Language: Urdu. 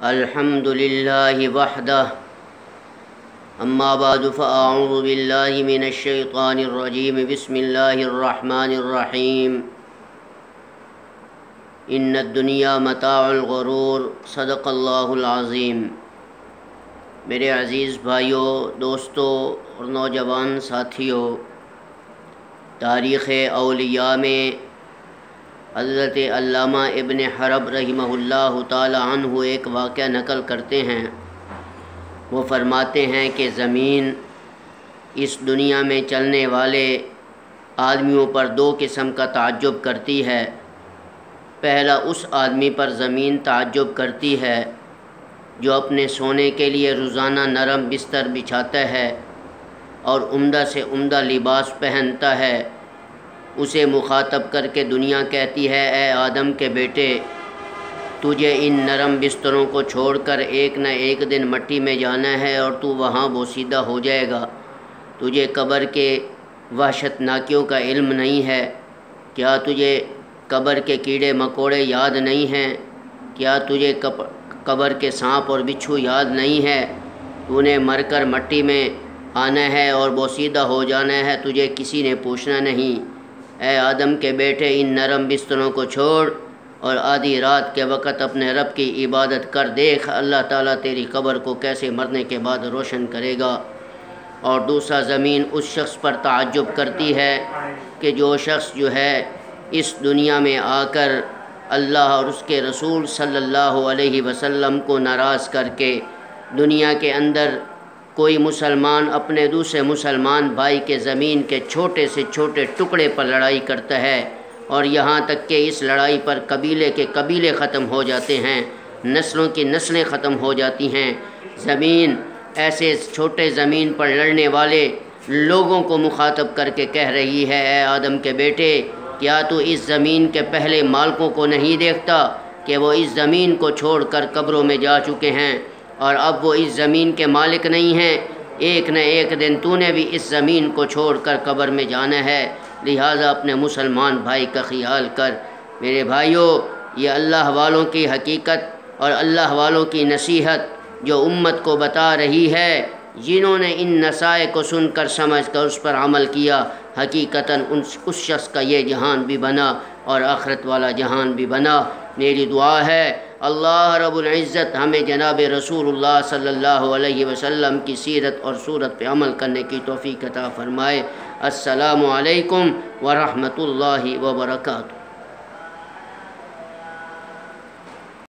الحمد للہ وحدہ اما بعد فاعوذ باللہ من الشیطان الرجیم بسم اللہ الرحمن الرحیم ان الدنیا متاع الغرور صدق اللہ العظیم۔ میرے عزیز بھائیوں، دوستوں اور نوجوان ساتھیوں، تاریخ اولیاء میں حضرت علامہ ابن حرب رحمہ اللہ تعالی عنہ ایک واقعہ نقل کرتے ہیں۔ وہ فرماتے ہیں کہ زمین اس دنیا میں چلنے والے آدمیوں پر دو قسم کا تعجب کرتی ہے۔ پہلا اس آدمی پر زمین تعجب کرتی ہے جو اپنے سونے کے لیے روزانہ نرم بستر بچھاتا ہے اور عمدہ سے عمدہ لباس پہنتا ہے۔ اسے مخاطب کر کے دنیا کہتی ہے، اے آدم کے بیٹے، تجھے ان نرم بستروں کو چھوڑ کر ایک نہ ایک دن مٹی میں جانا ہے اور تو وہاں بوسیدہ ہو جائے گا۔ تجھے قبر کے وحشتناکیوں کا علم نہیں ہے؟ کیا تجھے قبر کے کیڑے مکوڑے یاد نہیں ہیں؟ کیا تجھے قبر کے سانپ اور بچھو یاد نہیں ہے؟ تو نے مر کر مٹی میں آنا ہے اور بوسیدہ ہو جانا ہے، تجھے کسی نے پوچھنا نہیں۔ اے آدم کے بیٹے، ان نرم بستروں کو چھوڑ اور آدھی رات کے وقت اپنے رب کی عبادت کر، دیکھ اللہ تعالیٰ تیری قبر کو کیسے مرنے کے بعد روشن کرے گا۔ اور دوسرا، زمین اس شخص پر تعجب کرتی ہے کہ جو شخص جو ہے اس دنیا میں آ کر اللہ اور اس کے رسول صلی اللہ علیہ وسلم کو ناراض کر کے دنیا کے اندر کوئی مسلمان اپنے دوسرے مسلمان بھائی کے زمین کے چھوٹے سے چھوٹے ٹکڑے پر لڑائی کرتا ہے، اور یہاں تک کہ اس لڑائی پر قبیلے کے قبیلے ختم ہو جاتے ہیں، نسلوں کی نسلیں ختم ہو جاتی ہیں۔ زمین ایسے چھوٹے زمین پر لڑنے والے لوگوں کو مخاطب کر کے کہہ رہی ہے، اے آدم کے بیٹے، کیا تو اس زمین کے پہلے مالکوں کو نہیں دیکھتا کہ وہ اس زمین کو چھوڑ کر قبروں میں جا چکے ہیں اور اب وہ اس زمین کے مالک نہیں ہیں؟ ایک نہ ایک دن تو نے بھی اس زمین کو چھوڑ کر قبر میں جانا ہے، لہٰذا اپنے مسلمان بھائی کا خیال کر۔ میرے بھائیوں، یہ اللہ والوں کی حقیقت اور اللہ والوں کی نصیحت جو امت کو بتا رہی ہے، جنہوں نے ان نصائح کو سن کر سمجھ کر اس پر عمل کیا، حقیقتاً اس شخص کا یہ جہان بھی بنا اور آخرت والا جہان بھی بنا۔ میری دعا ہے اللہ رب العزت ہمیں جناب رسول اللہ صلی اللہ علیہ وسلم کی سیرت اور صورت پہ عمل کرنے کی توفیق عطا فرمائے۔ السلام علیکم ورحمۃ اللہ وبرکاتہ۔